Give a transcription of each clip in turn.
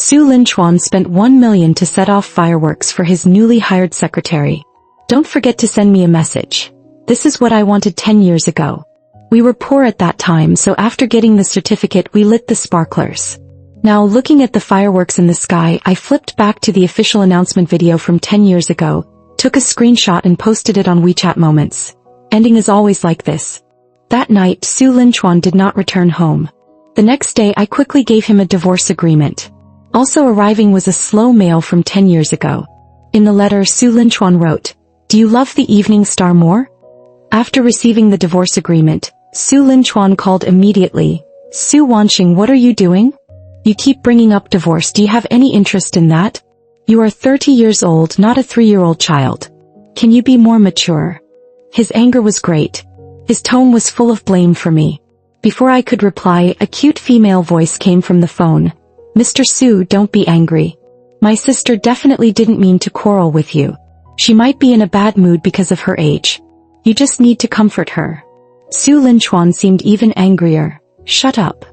Su Linchuan spent 1 million to set off fireworks for his newly hired secretary. Don't forget to send me a message. This is what I wanted 10 years ago. We were poor at that time, so after getting the certificate we lit the sparklers. Now looking at the fireworks in the sky, I flipped back to the official announcement video from 10 years ago, took a screenshot and posted it on WeChat Moments. Ending is always like this. That night, Su Linchuan did not return home. The next day I quickly gave him a divorce agreement. Also arriving was a slow mail from 10 years ago. In the letter Su Linchuan wrote, "Do you love the evening star more?" After receiving the divorce agreement, Su Linchuan called immediately. "Su Wanxing, what are you doing? You keep bringing up divorce. Do you have any interest in that? You are 30 years old, not a 3-year-old child. Can you be more mature?" His anger was great. His tone was full of blame for me. Before I could reply, a cute female voice came from the phone. "Mr. Su, don't be angry. My sister definitely didn't mean to quarrel with you. She might be in a bad mood because of her age. You just need to comfort her." Su Linchuan seemed even angrier. "Shut up."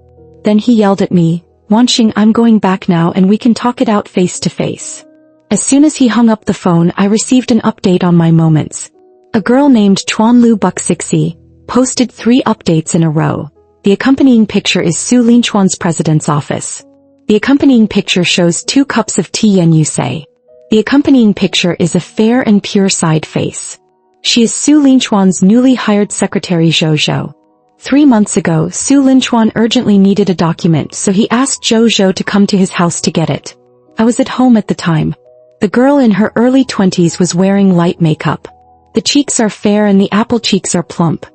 Then he yelled at me, "Wanxing, I'm going back now and we can talk it out face to face." As soon as he hung up the phone, I received an update on my moments. A girl named Chuanlu Buxixi posted 3 updates in a row. The accompanying picture is Su Linchuan's president's office. The accompanying picture shows 2 cups of tea Yen Yusei. The accompanying picture is a fair and pure side face. She is Su Linchuan's newly hired secretary Zhou. 3 months ago, Su Linchuan urgently needed a document, so he asked Zhou to come to his house to get it. I was at home at the time. The girl in her early 20s was wearing light makeup. The cheeks are fair and the apple cheeks are plump.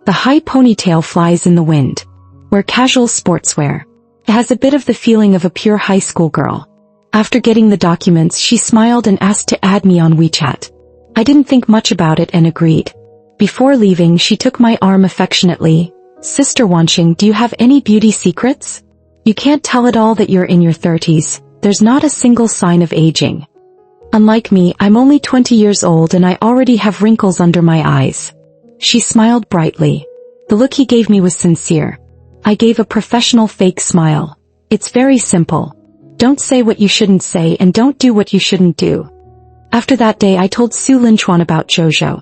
The high ponytail flies in the wind. Wear casual sportswear. It has a bit of the feeling of a pure high school girl. After getting the documents, she smiled and asked to add me on WeChat. I didn't think much about it and agreed. Before leaving, she took my arm affectionately. "Sister Wanxing, do you have any beauty secrets? You can't tell at all that you're in your 30s. There's not a single sign of aging. Unlike me, I'm only 20 years old and I already have wrinkles under my eyes." She smiled brightly. The look he gave me was sincere. I gave a professional fake smile. It's very simple. Don't say what you shouldn't say and don't do what you shouldn't do. After that day I told Su Linchuan about Zhou.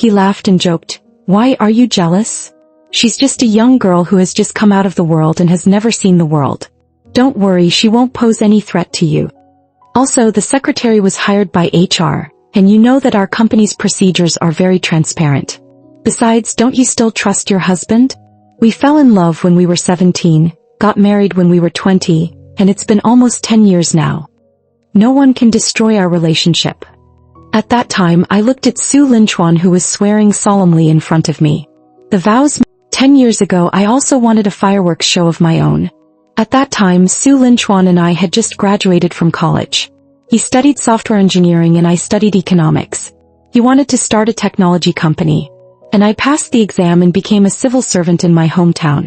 He laughed and joked, "Why are you jealous? She's just a young girl who has just come out of the world and has never seen the world. Don't worry, she won't pose any threat to you. Also, the secretary was hired by HR, and you know that our company's procedures are very transparent. Besides, don't you still trust your husband? We fell in love when we were 17, got married when we were 20, and it's been almost 10 years now. No one can destroy our relationship." At that time, I looked at Su Linchuan, who was swearing solemnly in front of me. The vows. 10 years ago, I also wanted a fireworks show of my own. At that time, Su Linchuan and I had just graduated from college. He studied software engineering and I studied economics. He wanted to start a technology company. And I passed the exam and became a civil servant in my hometown.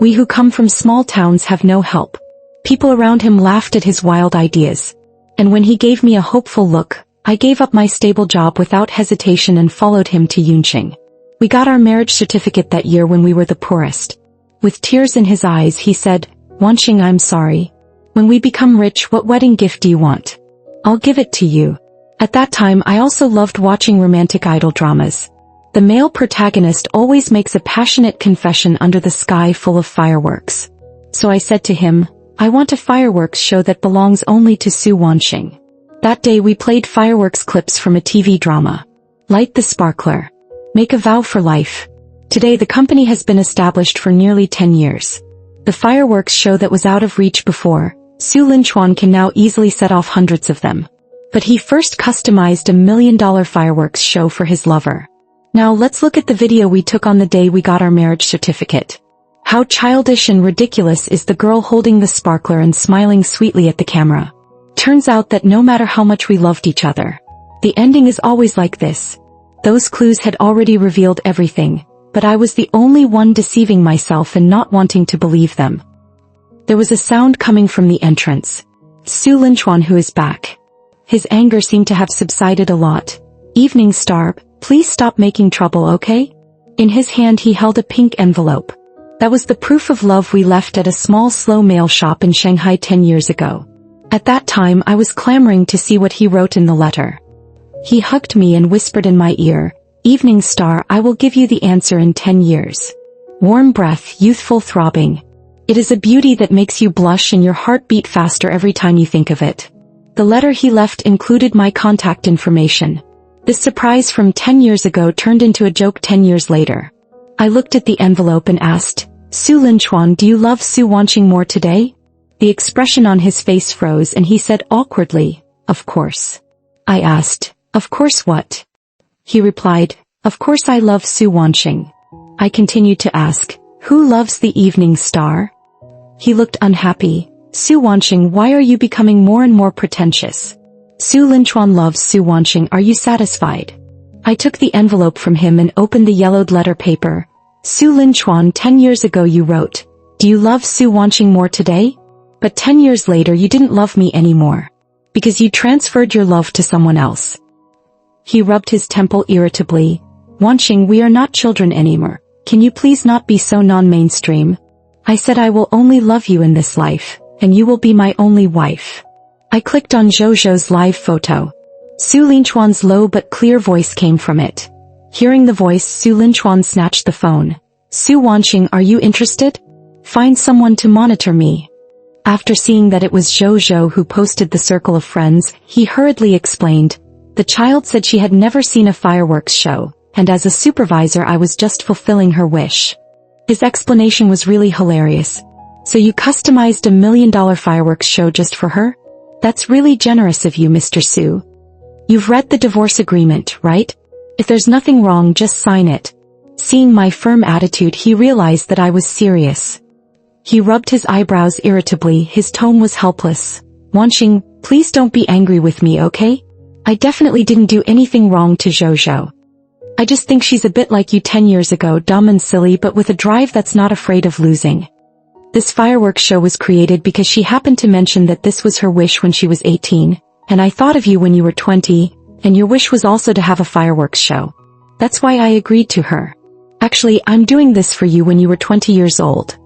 We who come from small towns have no help. People around him laughed at his wild ideas. And when he gave me a hopeful look, I gave up my stable job without hesitation and followed him to Yunqing. We got our marriage certificate that year when we were the poorest. With tears in his eyes, he said, "Wanxing, I'm sorry. When we become rich, what wedding gift do you want? I'll give it to you." At that time, I also loved watching romantic idol dramas. The male protagonist always makes a passionate confession under the sky full of fireworks. So I said to him, "I want a fireworks show that belongs only to Su Wanxing." That day we played fireworks clips from a TV drama. Light the sparkler. Make a vow for life. Today the company has been established for nearly 10 years. The fireworks show that was out of reach before, Su Linchuan can now easily set off hundreds of them. But he first customized a $1 million fireworks show for his lover. Now let's look at the video we took on the day we got our marriage certificate. How childish and ridiculous is the girl holding the sparkler and smiling sweetly at the camera. Turns out that no matter how much we loved each other, the ending is always like this. Those clues had already revealed everything, but I was the only one deceiving myself and not wanting to believe them. There was a sound coming from the entrance. Su Linchuan, who is back. His anger seemed to have subsided a lot. "Evening star, please stop making trouble, okay?" In his hand he held a pink envelope. That was the proof of love we left at a small slow mail shop in Shanghai 10 years ago. At that time I was clamoring to see what he wrote in the letter. He hugged me and whispered in my ear, "Evening star, I will give you the answer in 10 years. Warm breath, youthful throbbing. It is a beauty that makes you blush and your heart beat faster every time you think of it." The letter he left included my contact information. This surprise from 10 years ago turned into a joke 10 years later. I looked at the envelope and asked, "Su Linchuan, do you love Su Wanqing more today?" The expression on his face froze and he said awkwardly, "Of course." I asked, "Of course what?" He replied, "Of course I love Su Wanqing." I continued to ask, "Who loves the evening star?" He looked unhappy. "Su Wanqing, why are you becoming more and more pretentious? Su Linchuan loves Su Wanqing, are you satisfied?" I took the envelope from him and opened the yellowed letter paper. "Su Linchuan, 10 years ago you wrote, 'Do you love Su Wanqing more today?' But 10 years later you didn't love me anymore. Because you transferred your love to someone else." He rubbed his temple irritably. "Wanqing, we are not children anymore. Can you please not be so non-mainstream? I said I will only love you in this life, and you will be my only wife." I clicked on Zhou's live photo. Su Linchuan's low but clear voice came from it. Hearing the voice, Su Linchuan snatched the phone. "Su Wanqing, are you interested? Find someone to monitor me." After seeing that it was Zhou who posted the circle of friends, he hurriedly explained, "The child said she had never seen a fireworks show, and as a supervisor I was just fulfilling her wish." His explanation was really hilarious. "So you customized $1 million fireworks show just for her? That's really generous of you, Mr. Su. You've read the divorce agreement, right? If there's nothing wrong, just sign it." Seeing my firm attitude, he realized that I was serious. He rubbed his eyebrows irritably, his tone was helpless. "Wanqing, please don't be angry with me, okay? I definitely didn't do anything wrong to Zhou. I just think she's a bit like you 10 years ago, dumb and silly but with a drive that's not afraid of losing. This fireworks show was created because she happened to mention that this was her wish when she was 18, and I thought of you when you were 20, and your wish was also to have a fireworks show. That's why I agreed to her. Actually, I'm doing this for you when you were 20 years old.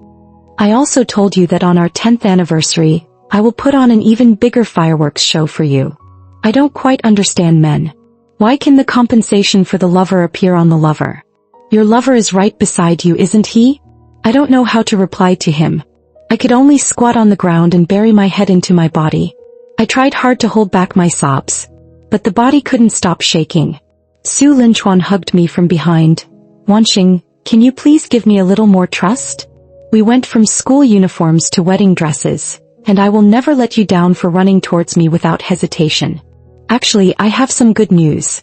I also told you that on our 10th anniversary, I will put on an even bigger fireworks show for you. I don't quite understand men. Why can the compensation for the lover appear on the lover? Your lover is right beside you, isn't he?" I don't know how to reply to him. I could only squat on the ground and bury my head into my body. I tried hard to hold back my sobs, but the body couldn't stop shaking. Su Linchuan hugged me from behind. "Wanqing, can you please give me a little more trust? We went from school uniforms to wedding dresses, and I will never let you down for running towards me without hesitation. Actually, I have some good news."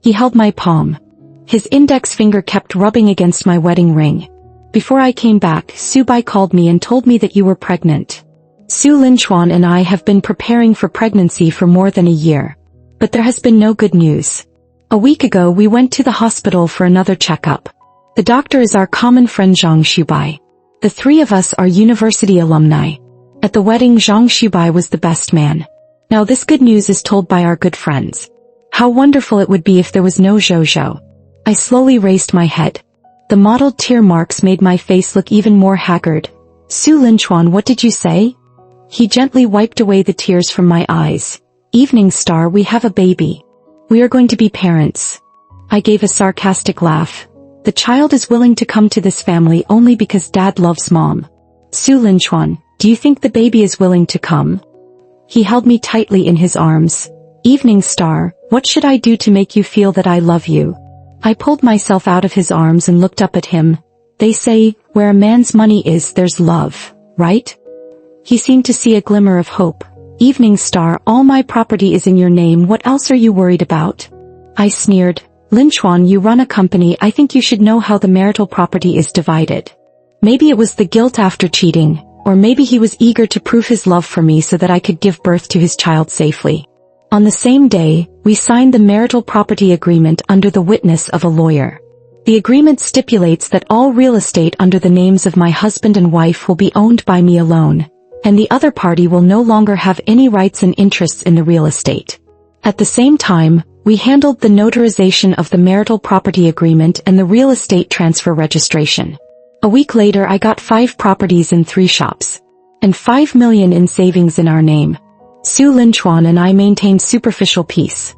He held my palm. His index finger kept rubbing against my wedding ring. "Before I came back, Su Bai called me and told me that you were pregnant. Su Linchuan and I have been preparing for pregnancy for more than a year. But there has been no good news. A week ago we went to the hospital for another checkup. The doctor is our common friend Zhang Shubai. The three of us are university alumni. At the wedding, Zhang Shubai was the best man. Now this good news is told by our good friends. How wonderful it would be if there was no Zhou. I slowly raised my head. The mottled tear marks made my face look even more haggard. "Su Linchuan, what did you say?" He gently wiped away the tears from my eyes. "Evening star, we have a baby. We are going to be parents." I gave a sarcastic laugh. "The child is willing to come to this family only because dad loves mom. Su Linchuan, do you think the baby is willing to come?" He held me tightly in his arms. "Evening star, what should I do to make you feel that I love you?" I pulled myself out of his arms and looked up at him. "They say, where a man's money is, there's love, right?" He seemed to see a glimmer of hope. "Evening star, all my property is in your name, what else are you worried about?" I sneered. "Linchuan, you run a company, I think you should know how the marital property is divided. Maybe it was the guilt after cheating, or maybe he was eager to prove his love for me so that I could give birth to his child safely." On the same day, we signed the marital property agreement under the witness of a lawyer. The agreement stipulates that all real estate under the names of my husband and wife will be owned by me alone, and the other party will no longer have any rights and interests in the real estate. At the same time, we handled the notarization of the marital property agreement and the real estate transfer registration. A week later I got 5 properties in 3 shops. And 5 million in savings in our name. Su Linchuan and I maintained superficial peace.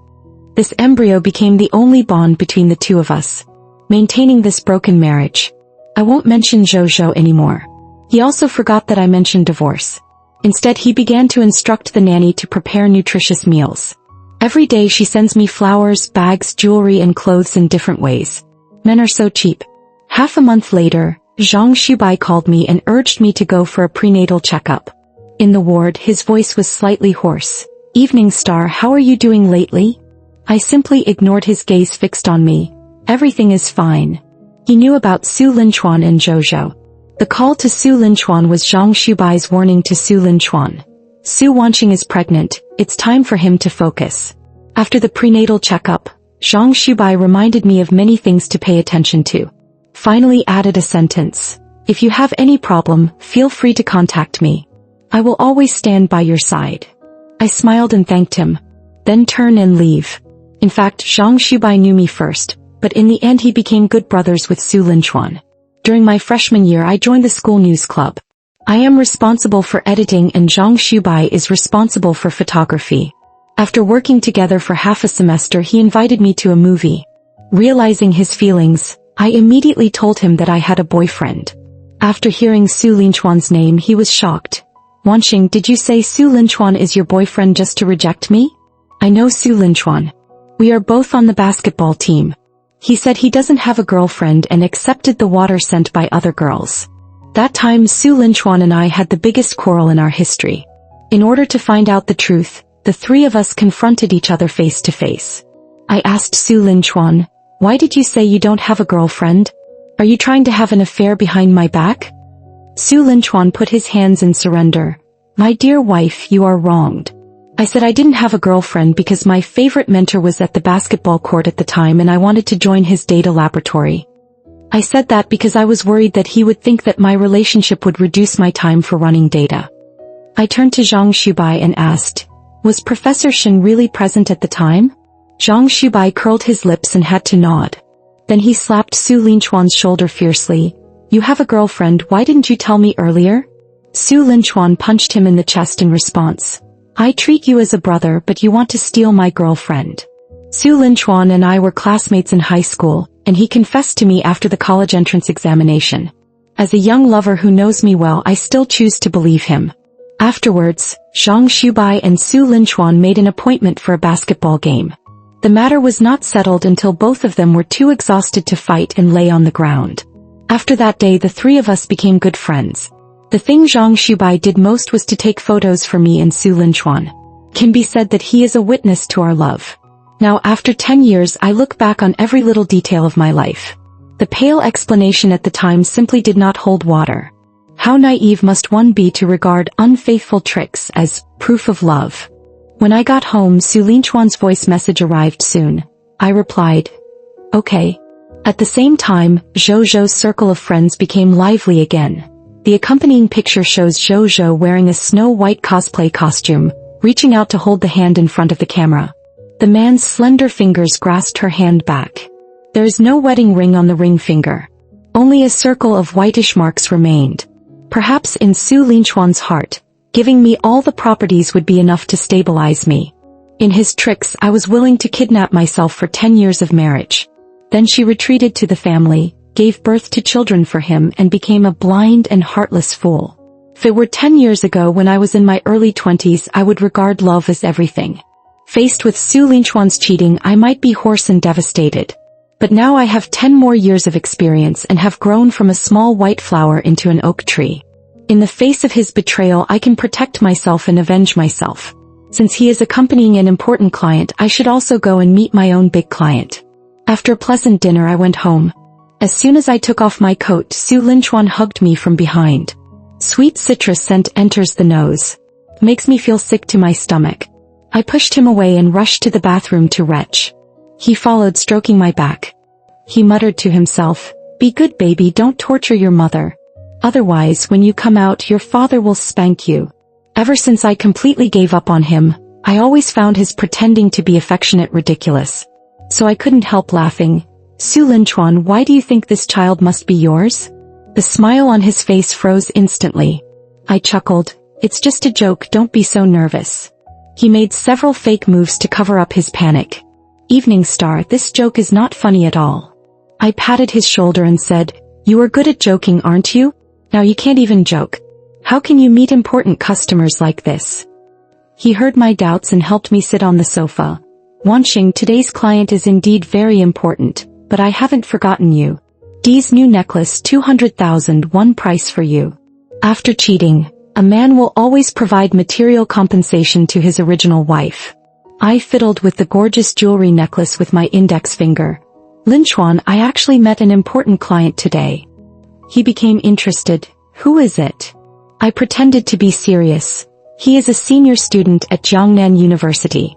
This embryo became the only bond between the two of us, maintaining this broken marriage. I won't mention Zhou anymore. He also forgot that I mentioned divorce. Instead, he began to instruct the nanny to prepare nutritious meals. Every day she sends me flowers, bags, jewelry and clothes in different ways. Men are so cheap. Half a month later, Zhang Xubai called me and urged me to go for a prenatal checkup. In the ward, his voice was slightly hoarse. "Evening Star, how are you doing lately?" I simply ignored his gaze fixed on me. "Everything is fine." He knew about Su Linchuan and Zhou. The call to Su Linchuan was Zhang Xubai's warning to Su Linchuan. Su Wanqing is pregnant, it's time for him to focus. After the prenatal checkup, Zhang Xubai reminded me of many things to pay attention to. Finally added a sentence. "If you have any problem, feel free to contact me. I will always stand by your side." I smiled and thanked him. Then turn and leave. In fact, Zhang Xubai knew me first, but in the end he became good brothers with Su Linchuan. During my freshman year I joined the school news club. I am responsible for editing and Zhang Xubai is responsible for photography. After working together for half a semester he invited me to a movie. Realizing his feelings, I immediately told him that I had a boyfriend. After hearing Su Linchuan's name he was shocked. "Wanqing, did you say Su Linchuan is your boyfriend just to reject me?" "I know Su Linchuan. We are both on the basketball team. He said he doesn't have a girlfriend and accepted the water sent by other girls." That time Su Linchuan and I had the biggest quarrel in our history. In order to find out the truth, the three of us confronted each other face to face. I asked Su Linchuan, "Why did you say you don't have a girlfriend? Are you trying to have an affair behind my back?" Su Linchuan put his hands in surrender. "My dear wife, you are wronged. I said I didn't have a girlfriend because my favorite mentor was at the basketball court at the time and I wanted to join his data laboratory. I said that because I was worried that he would think that my relationship would reduce my time for running data." I turned to Zhang Xubai and asked, "Was Professor Shen really present at the time?" Zhang Xubai curled his lips and had to nod. Then he slapped Su Linchuan's shoulder fiercely. "You have a girlfriend, why didn't you tell me earlier?" Su Linchuan punched him in the chest in response. "I treat you as a brother but you want to steal my girlfriend." Su Linchuan and I were classmates in high school, and he confessed to me after the college entrance examination. As a young lover who knows me well, I still choose to believe him. Afterwards, Zhang Xubai and Su Linchuan made an appointment for a basketball game. The matter was not settled until both of them were too exhausted to fight and lay on the ground. After that day the three of us became good friends. The thing Zhang Xubai did most was to take photos for me and Su Linchuan. Can be said that he is a witness to our love. Now after 10 years I look back on every little detail of my life. The pale explanation at the time simply did not hold water. How naive must one be to regard unfaithful tricks as proof of love? When I got home Su Linchuan's voice message arrived soon. I replied, "Okay." At the same time, Zhou's circle of friends became lively again. The accompanying picture shows Zhou wearing a Snow-White cosplay costume, reaching out to hold the hand in front of the camera. The man's slender fingers grasped her hand back. There is no wedding ring on the ring finger. Only a circle of whitish marks remained. Perhaps in Su Linchuan's heart, giving me all the properties would be enough to stabilize me. In his tricks I was willing to kidnap myself for 10 years of marriage. Then she retreated to the family, gave birth to children for him and became a blind and heartless fool. If it were 10 years ago when I was in my early 20s I would regard love as everything. Faced with Su Linchuan's cheating I might be hoarse and devastated. But now I have 10 more years of experience and have grown from a small white flower into an oak tree. In the face of his betrayal I can protect myself and avenge myself. Since he is accompanying an important client I should also go and meet my own big client. After a pleasant dinner I went home. As soon as I took off my coat Su Linchuan hugged me from behind. Sweet citrus scent enters the nose. Makes me feel sick to my stomach. I pushed him away and rushed to the bathroom to retch. He followed, stroking my back. He muttered to himself, "Be good baby, don't torture your mother. Otherwise when you come out your father will spank you." Ever since I completely gave up on him, I always found his pretending to be affectionate ridiculous. So I couldn't help laughing. "Su Linchuan, why do you think this child must be yours?" The smile on his face froze instantly. I chuckled, "It's just a joke, don't be so nervous." He made several fake moves to cover up his panic. Evening Star, this joke is not funny at all. I patted his shoulder and said, you are good at joking, aren't you? Now you can't even joke. How can you meet important customers like this? He heard my doubts and helped me sit on the sofa. Wanxing, today's client is indeed very important, but I haven't forgotten you. Dee's new necklace 200,000, one price for you. After cheating, a man will always provide material compensation to his original wife. I fiddled with the gorgeous jewelry necklace with my index finger. Linchuan, I actually met an important client today. He became interested. Who is it? I pretended to be serious. He is a senior student at Jiangnan University.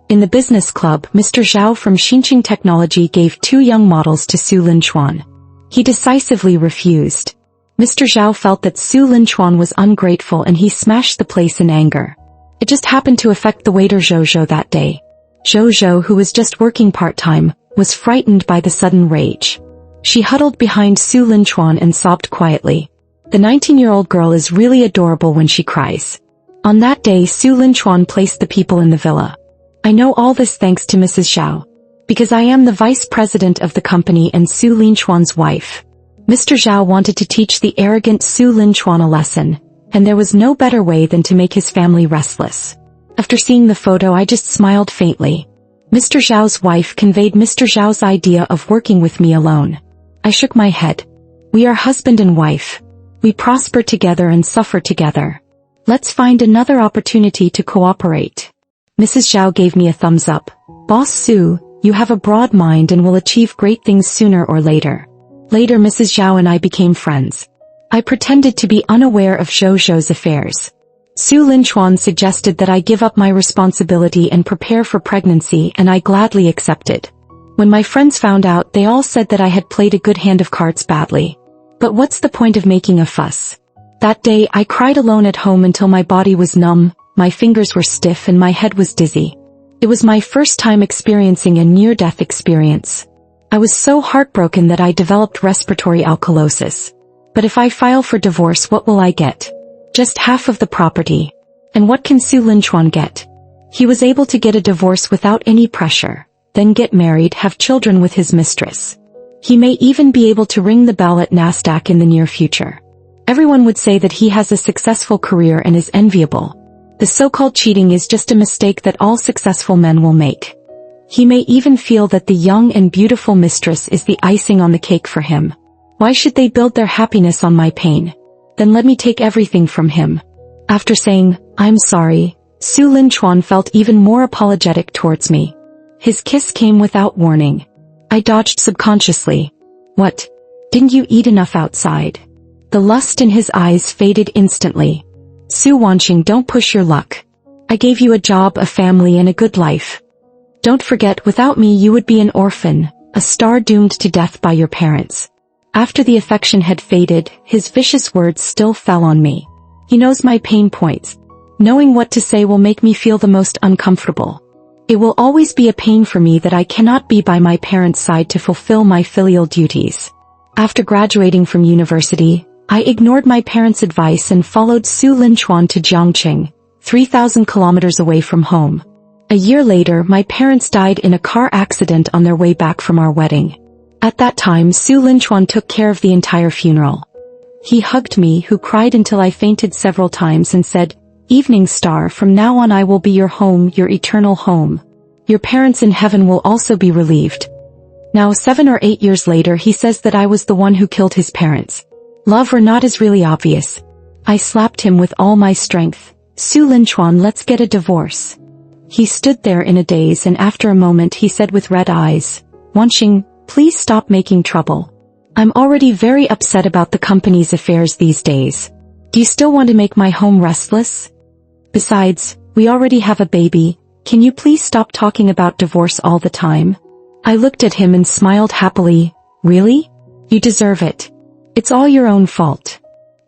In the business club, Mr. Zhao from Xinqing Technology gave 2 young models to Su Linchuan. He decisively refused. Mr. Zhao felt that Su Linchuan was ungrateful and he smashed the place in anger. It just happened to affect the waiter Zhou that day. Zhou, who was just working part-time, was frightened by the sudden rage. She huddled behind Su Linchuan and sobbed quietly. The 19-year-old girl is really adorable when she cries. On that day, Su Linchuan placed the people in the villa. I know all this thanks to Mrs. Zhao. Because I am the vice president of the company and Su Linchuan's wife. Mr. Zhao wanted to teach the arrogant Su Linchuan a lesson, and there was no better way than to make his family restless. After seeing the photo, I just smiled faintly. Mr. Zhao's wife conveyed Mr. Zhao's idea of working with me alone. I shook my head. We are husband and wife. We prosper together and suffer together. Let's find another opportunity to cooperate. Mrs. Zhao gave me a thumbs up. Boss Su, you have a broad mind and will achieve great things sooner or later. Later, Mrs. Zhao and I became friends. I pretended to be unaware of Zhou's affairs. Su Linchuan suggested that I give up my responsibility and prepare for pregnancy, and I gladly accepted. When my friends found out, they all said that I had played a good hand of cards badly. But what's the point of making a fuss? That day, I cried alone at home until my body was numb, my fingers were stiff and my head was dizzy. It was my first time experiencing a near-death experience. I was so heartbroken that I developed respiratory alkalosis. But if I file for divorce, what will I get? Just half of the property. And what can Su Linchuan get? He was able to get a divorce without any pressure, then get married, have children with his mistress. He may even be able to ring the bell at Nasdaq in the near future. Everyone would say that he has a successful career and is enviable. The so-called cheating is just a mistake that all successful men will make. He may even feel that the young and beautiful mistress is the icing on the cake for him. Why should they build their happiness on my pain? Then let me take everything from him. After saying, I'm sorry, Su Linchuan felt even more apologetic towards me. His kiss came without warning. I dodged subconsciously. What? Didn't you eat enough outside? The lust in his eyes faded instantly. Su Wanxing, don't push your luck. I gave you a job, a family, and a good life. Don't forget, without me you would be an orphan, a star doomed to death by your parents. After the affection had faded, his vicious words still fell on me. He knows my pain points. Knowing what to say will make me feel the most uncomfortable. It will always be a pain for me that I cannot be by my parents' side to fulfill my filial duties. After graduating from university, I ignored my parents' advice and followed Su Linchuan to Jiangqing, 3,000 kilometers away from home. A year later, my parents died in a car accident on their way back from our wedding. At that time, Su Linchuan took care of the entire funeral. He hugged me, who cried until I fainted several times, and said, Evening Star, from now on I will be your home, your eternal home. Your parents in heaven will also be relieved. Now 7 or 8 years later, he says that I was the one who killed his parents. Love or not is really obvious. I slapped him with all my strength. Su Linchuan, let's get a divorce. He stood there in a daze, and after a moment he said with red eyes, Wanxing, please stop making trouble. I'm already very upset about the company's affairs these days. Do you still want to make my home restless? Besides, we already have a baby. Can you please stop talking about divorce all the time? I looked at him and smiled happily. Really? You deserve it. It's all your own fault.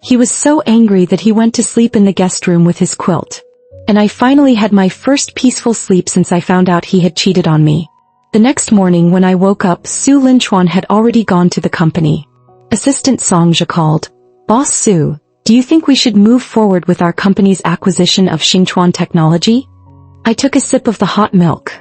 He was so angry that he went to sleep in the guest room with his quilt. And I finally had my first peaceful sleep since I found out he had cheated on me. The next morning when I woke up, Su Linchuan had already gone to the company. Assistant Songzhe called, Boss Su, do you think we should move forward with our company's acquisition of Xinchuan Technology? I took a sip of the hot milk.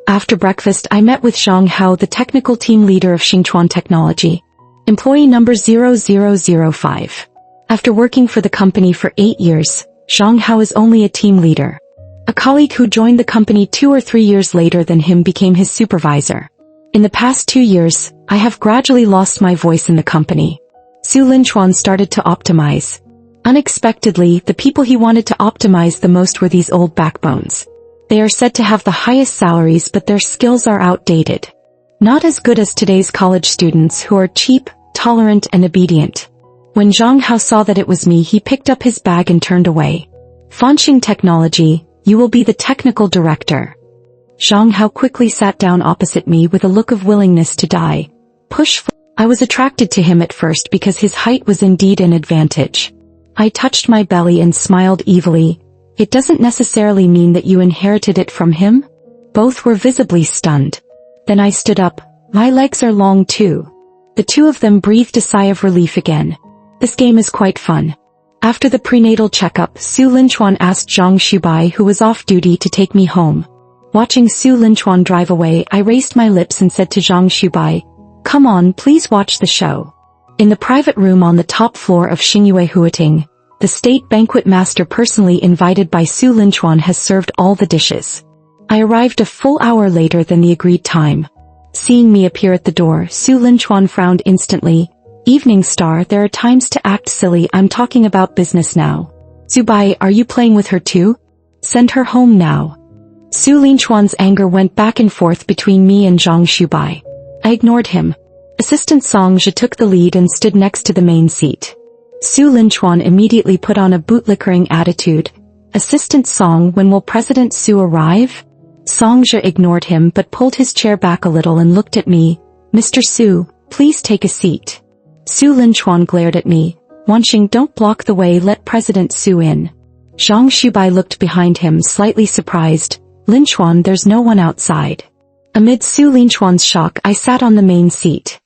After breakfast, I met with Zhang Hao, the technical team leader of Xingchuan Technology. Employee number 0005. After working for the company for 8 years, Zhang Hao is only a team leader. A colleague who joined the company 2 or 3 years later than him became his supervisor. In the past 2 years, I have gradually lost my voice in the company. Su Linchuan started to optimize. Unexpectedly, the people he wanted to optimize the most were these old backbones. They are said to have the highest salaries, but their skills are outdated. Not as good as today's college students who are cheap, tolerant and obedient. When Zhang Hao saw that it was me, he picked up his bag and turned away. Fanxing Technology, you will be the technical director. Zhang Hao quickly sat down opposite me with a look of willingness to die. I was attracted to him at first because his height was indeed an advantage. I touched my belly and smiled evilly. It doesn't necessarily mean that you inherited it from him. Both were visibly stunned. Then I stood up. My legs are long too. The two of them breathed a sigh of relief again. This game is quite fun. After the prenatal checkup, Su Linchuan asked Zhang Xubai, who was off duty, to take me home. Watching Su Linchuan drive away, I raised my lips and said to Zhang Xubai, "Come on, please watch the show." In the private room on the top floor of Xingyue Huating, the state banquet master personally invited by Su Linchuan has served all the dishes. I arrived a full hour later than the agreed time. Seeing me appear at the door, Su Linchuan frowned instantly. "Evening Star, there are times to act silly. I'm talking about business now. Zubai, are you playing with her too? Send her home now." Su Linchuan's anger went back and forth between me and Zhang Xubai. I ignored him. Assistant Song Zhe took the lead and stood next to the main seat. Su Linchuan immediately put on a bootlickering attitude. "Assistant Song, when will President Su arrive?" Song Zhe ignored him but pulled his chair back a little and looked at me. "Mr. Su, please take a seat." Su Linchuan glared at me. "Wanxing, don't block the way, let President Su in." Zhang Xubai looked behind him, slightly surprised. "Linchuan, there's no one outside." Amid Su Linchuan's shock, I sat on the main seat.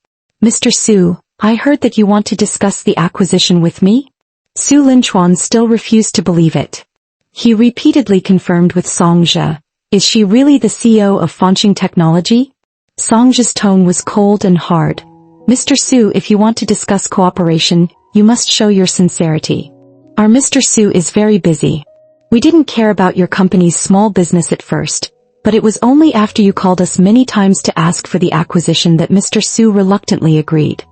"Mr. Su, I heard that you want to discuss the acquisition with me?" Su Linchuan still refused to believe it. He repeatedly confirmed with Song Zhe. "Is she really the CEO of Fanxing Technology?" Song Zhe's tone was cold and hard. "Mr. Su, if you want to discuss cooperation, you must show your sincerity. Our Mr. Su is very busy. We didn't care about your company's small business at first, but it was only after you called us many times to ask for the acquisition that Mr. Su reluctantly agreed."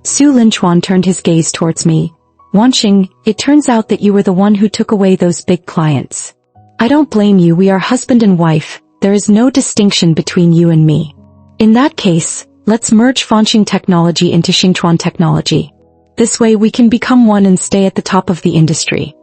Su Linchuan turned his gaze towards me. "Wanxing, it turns out that you were the one who took away those big clients. I don't blame you, we are husband and wife, there is no distinction between you and me. In that case, let's merge Fanxing Technology into Xingchuan Technology. This way we can become one and stay at the top of the industry."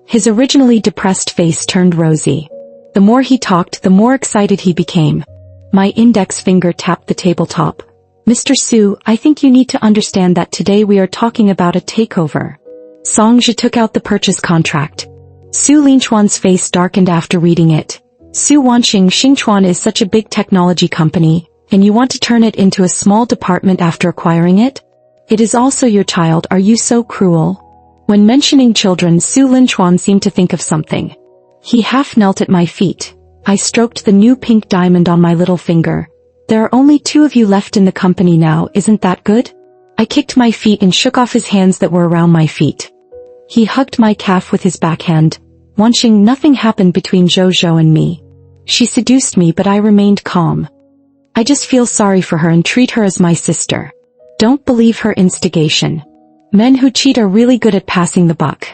His originally depressed face turned rosy. The more he talked, the more excited he became. My index finger tapped the tabletop. "Mr. Su, I think you need to understand that today we are talking about a takeover." Song Zhe took out the purchase contract. Su Linchuan's face darkened after reading it. "Su Wanxing, Xingchuan is such a big technology company, and you want to turn it into a small department after acquiring it? It is also your child, are you so cruel?" When mentioning children, Su Linchuan seemed to think of something. He half knelt at my feet. I stroked the new pink diamond on my little finger. "There are only 2 of you left in the company now, isn't that good?" I kicked my feet and shook off his hands that were around my feet. He hugged my calf with his backhand. "Wanxing, nothing happened between Zhou and me. She seduced me, but I remained calm. I just feel sorry for her and treat her as my sister. Don't believe her instigation. Men who cheat are really good at passing the buck."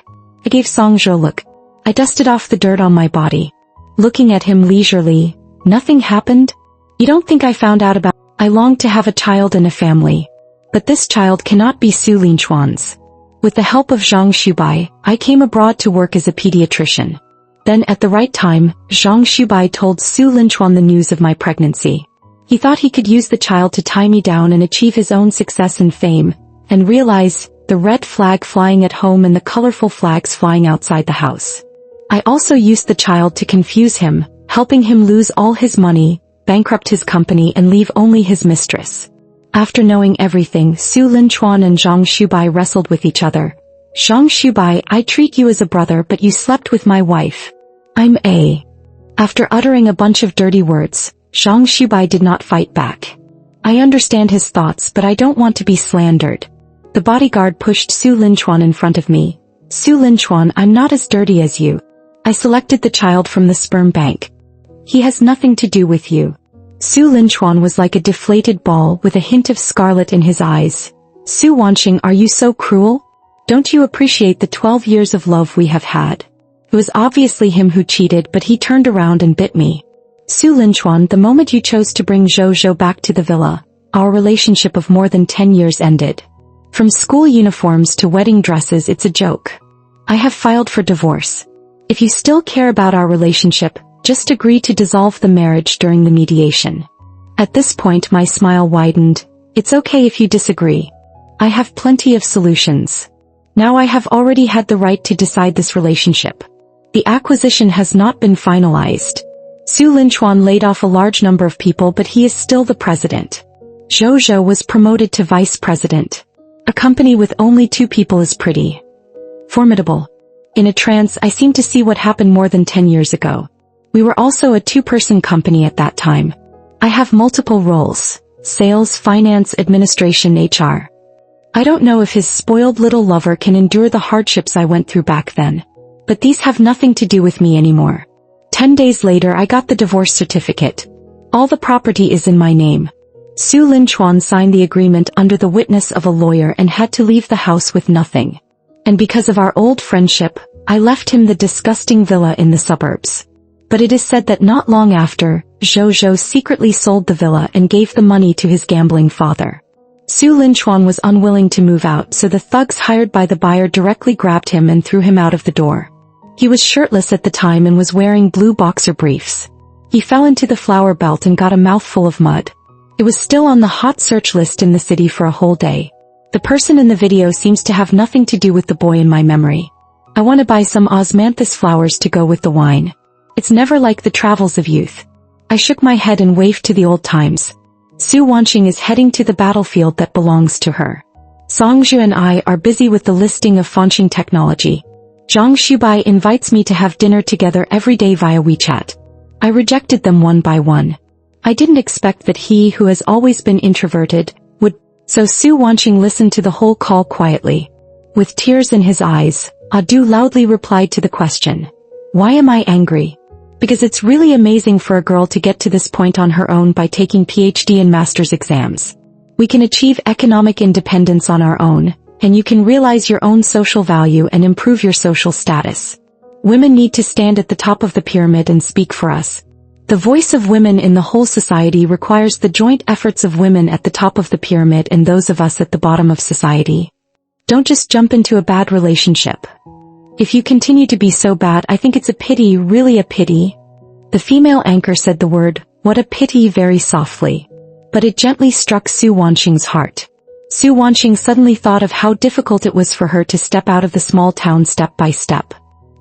I gave Song Zhe a look. I dusted off the dirt on my body. Looking at him leisurely. "Nothing happened? You don't think I found out about—" I longed to have a child and a family. But this child cannot be Su Linchuan's. With the help of Zhang Xubai, I came abroad to work as a pediatrician. Then at the right time, Zhang Xubai told Su Linchuan the news of my pregnancy. He thought he could use the child to tie me down and achieve his own success and fame, and realize the red flag flying at home and the colorful flags flying outside the house. I also used the child to confuse him, helping him lose all his money, bankrupt his company and leave only his mistress. After knowing everything, Su Linchuan and Zhang Xubai wrestled with each other. "Zhang Xubai, I treat you as a brother, but you slept with my wife." I'm a After uttering a bunch of dirty words, Zhang Xubai did not fight back. I understand his thoughts, but I don't want to be slandered. The bodyguard pushed Su Linchuan in front of me. Su Linchuan, I'm not as dirty as you. I selected the child from the sperm bank. He has nothing to do with you. Su Linchuan was like a deflated ball with a hint of scarlet in his eyes. Su Wanqing, are you so cruel? Don't you appreciate the 12 years of love we have had? It was obviously him who cheated, but he turned around and bit me. Su Linchuan, the moment you chose to bring Zhou back to the villa, our relationship of more than 10 years ended. From school uniforms to wedding dresses, it's a joke. I have filed for divorce. If you still care about our relationship, just agree to dissolve the marriage during the mediation. At this point my smile widened. It's okay if you disagree. I have plenty of solutions. Now I have already had the right to decide this relationship. The acquisition has not been finalized. Su Linchuan laid off a large number of people, but he is still the president. Zhou was promoted to vice president. A company with only 2 people is pretty formidable. In a trance I seemed to see what happened more than 10 years ago. We were also a 2-person company at that time. I have multiple roles: sales, finance, administration, HR. I don't know if his spoiled little lover can endure the hardships I went through back then. But these have nothing to do with me anymore. 10 days later I got the divorce certificate. All the property is in my name. Su Linchuan signed the agreement under the witness of a lawyer and had to leave the house with nothing. And because of our old friendship, I left him the disgusting villa in the suburbs. But it is said that not long after, Zhou secretly sold the villa and gave the money to his gambling father. Su Linchuan was unwilling to move out, so the thugs hired by the buyer directly grabbed him and threw him out of the door. He was shirtless at the time and was wearing blue boxer briefs. He fell into the flower belt and got a mouthful of mud. It was still on the hot search list in the city for a whole day. The person in the video seems to have nothing to do with the boy in my memory. I want to buy some osmanthus flowers to go with the wine. It's never like the travels of youth. I shook my head and waved to the old times. Su Wanqing is heading to the battlefield that belongs to her. Songzhu and I are busy with the listing of Fanqing technology. Zhang Xubai invites me to have dinner together every day via WeChat. I rejected them one by one. I didn't expect that he, who has always been introverted, would. So Su Wanqing listened to the whole call quietly. With tears in his eyes, Adu loudly replied to the question. Why am I angry? Because it's really amazing for a girl to get to this point on her own by taking PhD and master's exams. We can achieve economic independence on our own, and you can realize your own social value and improve your social status. Women need to stand at the top of the pyramid and speak for us. The voice of women in the whole society requires the joint efforts of women at the top of the pyramid and those of us at the bottom of society. Don't just jump into a bad relationship. If you continue to be so bad, I think it's a pity, really a pity. The female anchor said the word, what a pity, very softly. But it gently struck Su Wanqing's heart. Su Wanqing suddenly thought of how difficult it was for her to step out of the small town step by step.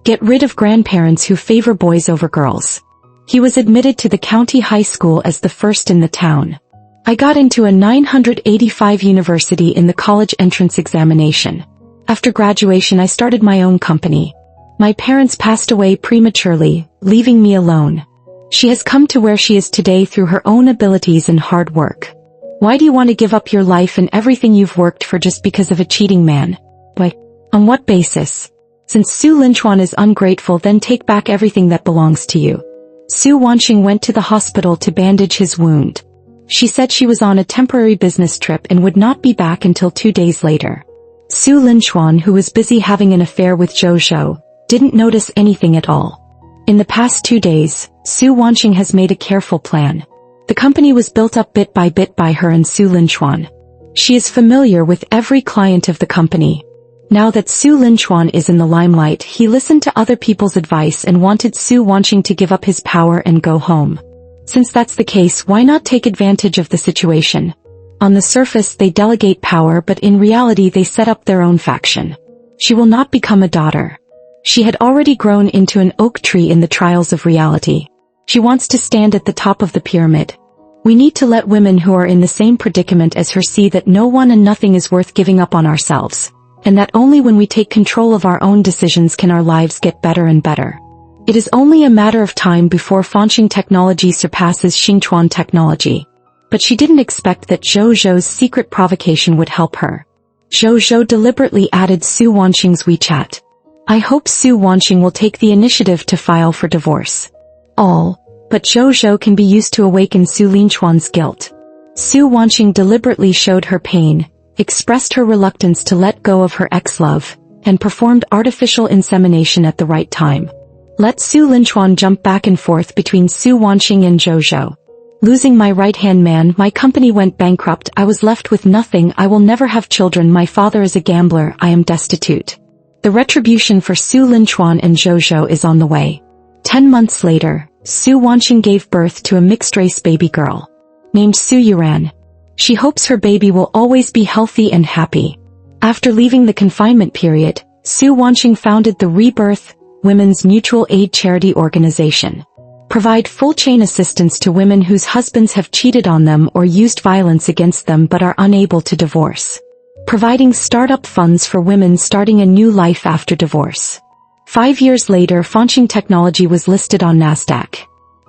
Get rid of grandparents who favor boys over girls. He was admitted to the county high school as the first in the town. I got into a 985 university in the college entrance examination. After graduation I started my own company. My parents passed away prematurely, leaving me alone. She has come to where she is today through her own abilities and hard work. Why do you want to give up your life and everything you've worked for just because of a cheating man? Why? On what basis? Since Su Linchuan is ungrateful, then take back everything that belongs to you. Su Wanqing went to the hospital to bandage his wound. She said she was on a temporary business trip and would not be back until 2 days later. Su Linchuan, who was busy having an affair with Zhou, didn't notice anything at all. In the past 2 days, Su Wanqing has made a careful plan. The company was built up bit by her and Su Linchuan. She is familiar with every client of the company. Now that Su Linchuan is in the limelight, he listened to other people's advice and wanted Su Wanqing to give up his power and go home. Since that's the case, why not take advantage of the situation? On the surface they delegate power, but in reality they set up their own faction. She will not become a daughter. She had already grown into an oak tree in the trials of reality. She wants to stand at the top of the pyramid. We need to let women who are in the same predicament as her see that no one and nothing is worth giving up on ourselves, and that only when we take control of our own decisions can our lives get better and better. It is only a matter of time before Fanqing technology surpasses Xingchuan technology. But she didn't expect that Zhou Zhou's secret provocation would help her. Zhou Zhou deliberately added Su Wanqing's WeChat. I hope Su Wanqing will take the initiative to file for divorce. But Zhou Zhou can be used to awaken Su Linchuan's guilt. Su Wanqing deliberately showed her pain, expressed her reluctance to let go of her ex-love, and performed artificial insemination at the right time. Let Su Linchuan jump back and forth between Su Wanqing and Zhou Zhou. Losing my right-hand man, my company went bankrupt, I was left with nothing, I will never have children, my father is a gambler, I am destitute. The retribution for Su Linchuan and Zhou Zhou is on the way. 10 months later, Su Wanqing gave birth to a mixed-race baby girl. Named Su Yuran. She hopes her baby will always be healthy and happy. After leaving the confinement period, Su Wanqing founded the Rebirth Women's Mutual Aid Charity Organization. Provide full-chain assistance to women whose husbands have cheated on them or used violence against them but are unable to divorce. Providing startup funds for women starting a new life after divorce. 5 years later, Fanqing Technology was listed on Nasdaq.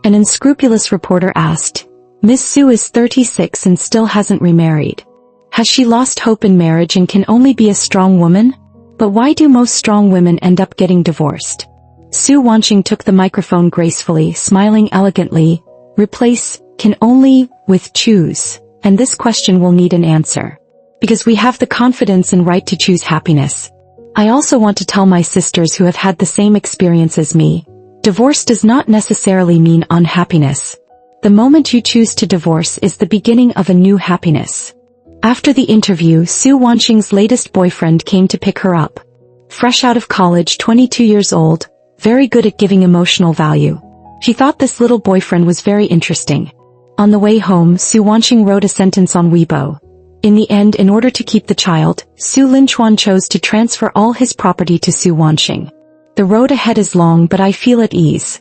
An unscrupulous reporter asked, Miss Su is 36 and still hasn't remarried. Has she lost hope in marriage and can only be a strong woman? But why do most strong women end up getting divorced? Su Wanqing took the microphone gracefully, smiling elegantly. Replace can only with choose, and this question will need an answer. Because we have the confidence and right to choose happiness. I also want to tell my sisters who have had the same experience as me, divorce does not necessarily mean unhappiness. The moment you choose to divorce is the beginning of a new happiness. After the interview, Su Wanqing's latest boyfriend came to pick her up. Fresh out of college, 22 years old, very good at giving emotional value. She thought this little boyfriend was very interesting. On the way home, Su Wanqing wrote a sentence on Weibo. In the end, in order to keep the child, Su Linchuan chose to transfer all his property to Su Wanqing. The road ahead is long, but I feel at ease.